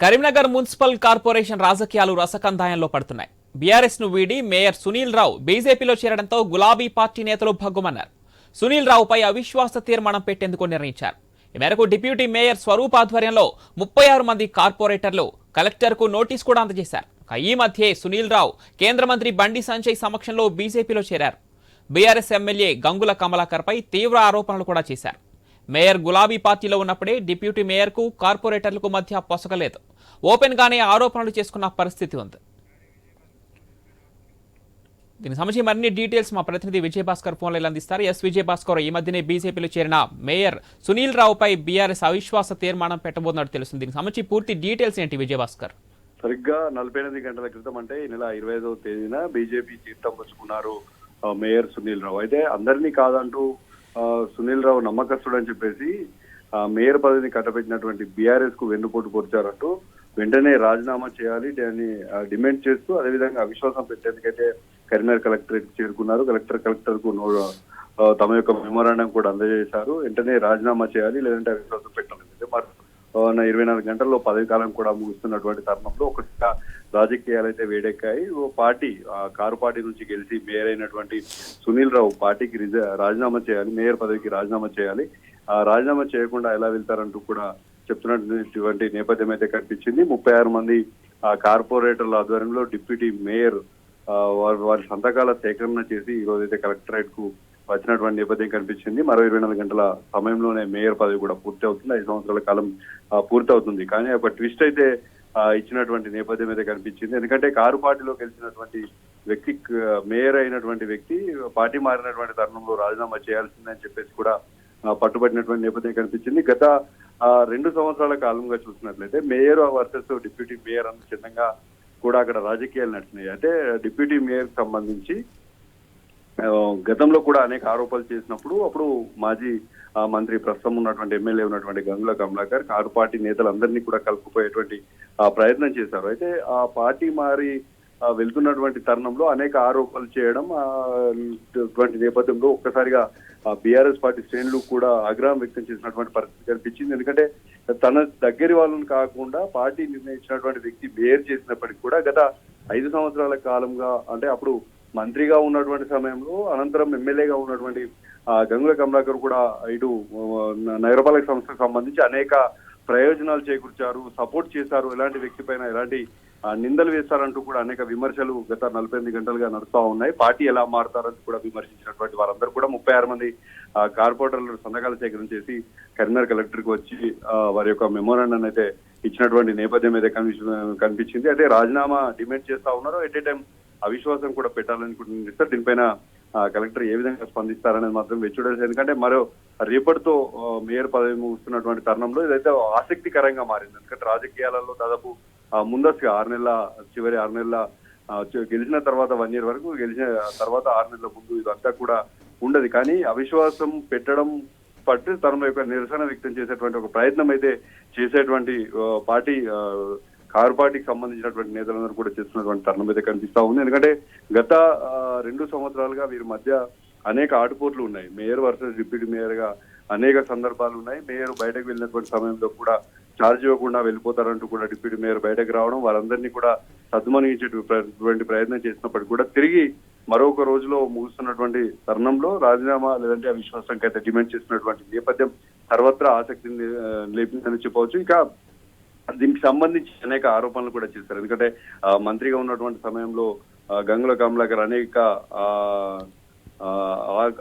Karimnagar municipal corporation రాజకీయాలు రసకందాయంలో పడుతున్నాయి. BRS ను వీడి మేయర్ సునీల్ రావు బీజేపీలో చేరడంతో గులాబీ పార్టీ నేతలు భగ్గుమన్నారు. సునీల్ రావుపై అవిశ్వాస తీర్మానం పెట్టేందుకు నిర్ణయించారు. ఈ మేరకు డిప్యూటీ మేయర్ స్వరూప్ ఆధ్వర్యంలో 36 మంది కార్పొరేటర్లు కలెక్టర్కు నోటీస్ కూడా అందజేశారు. ఈ మధ్యే సునీల్ రావు కేంద్ర మంత్రి బండి సంజయ్ సమక్షంలో బీజేపీలో చేరారు. బీఆర్ఎస్ ఎమ్మెల్యే గంగుల కమలాకర్పై తీవ్ర ఆరోపణలు కూడా చేశారు. మేయర్ గులాబీ పార్టీలో ఉన్నప్పుడే డిప్యూటీ మేయర్కు కార్పొరేటర్లకు మధ్య పొసగలేదు. ఓపెన్ గానే ఆరోపణలు చేసుకున్న పరిస్థితి ఉంది. దీనికి సంబంధించి మరిన్ని డీటెయిల్స్ మా ప్రతినిధి విజయభాస్కర్ ఫోన్లో అందిస్తారు. ఎస్ విజయభాస్కర్, ఈ మధ్యనే బీజేపీలో చేరిన మేయర్ సునీల్ రావుపై బీఆర్ఎస్ అవిశ్వాస తీర్మానం పెట్టబోతున్నట్టు తెలుస్తుంది. దీనికి సంబంధించి పూర్తి డీటెయిల్స్ ఏంటి విజయభాస్కర్? సరిగ్గా 48 గంటల క్రితం అంటే ఈ నెల 25వ తేదీన బీజేపీ తీర్థం పుచ్చుకున్నారు మేయర్ సునీల్ రావు. అయితే అందరినీ కాదంటూ సునీల్ రావు నమ్మకస్తుడు అని చెప్పేసి మేయర్ పదవిని కట్టబెట్టినటువంటి బీఆర్ఎస్ కు వెన్నుపోటు పొడిచారంటూ వెంటనే రాజీనామా చేయాలి దాన్ని డిమాండ్ చేస్తూ అదేవిధంగా అవిశ్వాసం పెట్టేందుకైతే కరీంనగర్ కలెక్టరేట్ చేరుకున్నారు. కలెక్టర్ కు తమ యొక్క మెమోరాండం కూడా అందజేశారు. వెంటనే రాజీనామా చేయాలి, లేదంటే అవిశ్వాసం పెట్టాలి. మరి 24 గంటల్లో పదవి కాలం కూడా ముగుస్తున్నటువంటి తరుణంలో ఒకటిగా రాజకీయాలు అయితే వేడెక్కాయి. ఓ పార్టీ కారు పార్టీ నుంచి గెలిచి మేయర్ అయినటువంటి సునీల్ రావు పార్టీకి రాజీనామా చేయాలి, మేయర్ పదవికి రాజీనామా చేయాలి. రాజీనామా చేయకుండా ఎలా వెళ్తారంటూ కూడా చెప్తున్నటువంటి నేపథ్యం అయితే కనిపించింది. 36 మంది కార్పొరేటర్ల ఆధ్వర్యంలో డిప్యూటీ మేయర్ వారి సంతకాల సేకరణ చేసి ఈ రోజైతే కలెక్టరేట్ కు వచ్చినటువంటి నేపథ్యం కనిపించింది. మరో 24 గంటల సమయంలోనే మేయర్ పదవి కూడా పూర్తి అవుతుంది. 5 సంవత్సరాల కాలం పూర్తి అవుతుంది. కానీ ఒక ట్విస్ట్ అయితే ఇచ్చినటువంటి నేపథ్యం అయితే కనిపించింది. ఎందుకంటే కారు పార్టీలో గెలిచినటువంటి వ్యక్తి మేయర్ అయినటువంటి వ్యక్తి పార్టీ మారినటువంటి తరుణంలో రాజీనామా చేయాల్సిందని చెప్పేసి కూడా పట్టుబట్టినటువంటి నేపథ్యం కనిపించింది. గత 2 సంవత్సరాల కాలంగా చూసినట్లయితే మేయర్ వర్సెస్ డిప్యూటీ మేయర్ అన్న చిన్నగా కూడా అక్కడ రాజకీయాలు నడిచినాయి. అంటే డిప్యూటీ మేయర్ సంబంధించి గతంలో కూడా అనేక ఆరోపణలు చేసినప్పుడు అప్పుడు మాజీ మంత్రి ప్రస్తుతం ఉన్నటువంటి ఎమ్మెల్యే ఉన్నటువంటి గంగుల కమలాకర్ కారు పార్టీ నేతలందరినీ కూడా కలుపుకుపోయేటువంటి ప్రయత్నం చేశారు. అయితే ఆ పార్టీ మారి వెళ్తున్నటువంటి తరుణంలో అనేక ఆరోపణలు చేయడం నేపథ్యంలో ఒక్కసారిగా బీఆర్ఎస్ పార్టీ శ్రేణులు కూడా ఆగ్రహం వ్యక్తం చేసినటువంటి పరిస్థితి కనిపించింది. ఎందుకంటే తన దగ్గరి వాళ్ళని కాకుండా పార్టీ నిర్ణయించినటువంటి వ్యక్తి మేయర్ చేసినప్పటికీ కూడా గత 5 సంవత్సరాల కాలంగా అంటే అప్పుడు మంత్రిగా ఉన్నటువంటి సమయంలో అనంతరం ఎమ్మెల్యేగా ఉన్నటువంటి గంగుల కమలాకర్ కూడా ఇటు నగరపాలక సంస్థకు సంబంధించి అనేక ప్రయోజనాలు చేకూర్చారు, సపోర్ట్ చేశారు. ఎలాంటి వ్యక్తి పైన ఎలాంటి నిందలు వేస్తారంటూ కూడా అనేక విమర్శలు గత 48 గంటలుగా నడుస్తా ఉన్నాయి. పార్టీ ఎలా మారుతారని కూడా విమర్శించినటువంటి వారందరూ కూడా 36 మంది కార్పొరేటర్లు సంతకాలు సేకరణ చేసి కరీంనగర్ కలెక్టర్ కు వచ్చి వారి యొక్క మెమోరాండం అయితే ఇచ్చినటువంటి నేపథ్యం అయితే కనిపించింది. అయితే రాజీనామా డిమాండ్ చేస్తా ఉన్నారు. ఎట్ ఏ టైం అవిశ్వాసం కూడా పెట్టాలనుకుంటున్నారు. దీనిపైన కలెక్టర్ ఏ విధంగా స్పందిస్తారనేది మాత్రం వెచ్చుడాల్సి. ఎందుకంటే మరో రేపటితో మేయర్ పదవి ముగుస్తున్నటువంటి తరుణంలో ఇదైతే ఆసక్తికరంగా మారింది. ఎందుకంటే రాజకీయాలలో దాదాపు ముందస్తుగా చివరి 6 నెలల గెలిచిన తర్వాత 1 year వరకు, గెలిచిన తర్వాత 6 నెలల ముందు ఇదంతా కూడా ఉండదు. కానీ అవిశ్వాసం పెట్టడం పట్టి తన యొక్క నిరసన వ్యక్తం చేసేటువంటి ఒక ప్రయత్నం అయితే చేసేటువంటి పార్టీ కారు పార్టీకి సంబంధించినటువంటి నేతలందరూ కూడా చేస్తున్నటువంటి తరుణం అయితే కనిపిస్తా ఉంది. ఎందుకంటే గత 2 సంవత్సరాలుగా వీరి మధ్య అనేక ఆటుపోట్లు ఉన్నాయి. మేయర్ వర్సెస్ డిప్యూటీ మేయర్ గా అనేక సందర్భాలు ఉన్నాయి. మేయర్ బయటకు వెళ్ళినటువంటి సమయంలో కూడా ఛార్జ్ ఇవ్వకుండా వెళ్ళిపోతారంటూ కూడా డిప్యూటీ మేయర్ బయటకు రావడం, వారందరినీ కూడా సద్దుమణించేటువంటి ప్రయత్నం చేసినప్పటికీ కూడా తిరిగి మరొక రోజులో ముగుస్తున్నటువంటి తరుణంలో రాజీనామా లేదంటే అవిశ్వాసానికి అయితే డిమాండ్ చేసినటువంటి నేపథ్యం సర్వత్రా ఆసక్తిని లేపిందని చెప్పవచ్చు. ఇక దీనికి సంబంధించి అనేక ఆరోపణలు కూడా చేశారు. ఎందుకంటే మంత్రిగా ఉన్నటువంటి సమయంలో గంగుల కమలాకర్ అనేక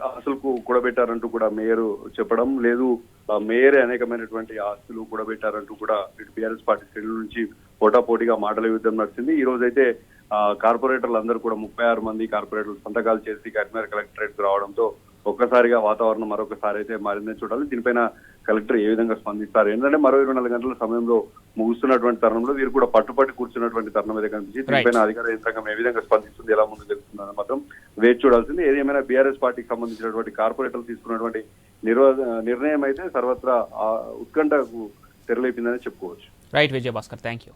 ఆస్తులకు కూడబెట్టారంటూ కూడా మేయర్ చెప్పడం లేదు. మేయరే అనేకమైనటువంటి ఆస్తులు కూడబెట్టారంటూ కూడా బీఆర్ఎస్ పార్టీ శ్రేణుల నుంచి పోటాపోటీగా మాటల యుద్ధం నడిచింది. ఈ రోజైతే కార్పొరేటర్లు అందరూ కూడా 36 మంది కార్పొరేటర్లు సంతకాలు చేసి కరీంనగర్ కలెక్టరేట్ రావడంతో ఒక్కసారిగా వాతావరణం మరొకసారి అయితే మారిందని చూడాలి. దీనిపైన కలెక్టర్ ఏ విధంగా స్పందిస్తారు. ఏంటంటే మరో 24 గంటల సమయంలో ముగుస్తున్నటువంటి తరుణంలో వీరు కూడా పట్టుపట్టి కూర్చున్నటువంటి తరుణం అయితే కనిపించింది. దీనిపైన అధికార యంత్రాంగం ఏ విధంగా స్పందిస్తుంది, ఎలా ముందు తెలుస్తుందని మాత్రం వేచి చూడాల్సింది. ఏదేమైనా బీఆర్ఎస్ పార్టీకి సంబంధించినటువంటి కార్పొరేటర్లు తీసుకున్నటువంటి నిర్ణయం అయితే సర్వత్రా ఉత్కంఠకు తెరలేపిందని చెప్పుకోవచ్చు. Right Vijayabhaskar, thank you.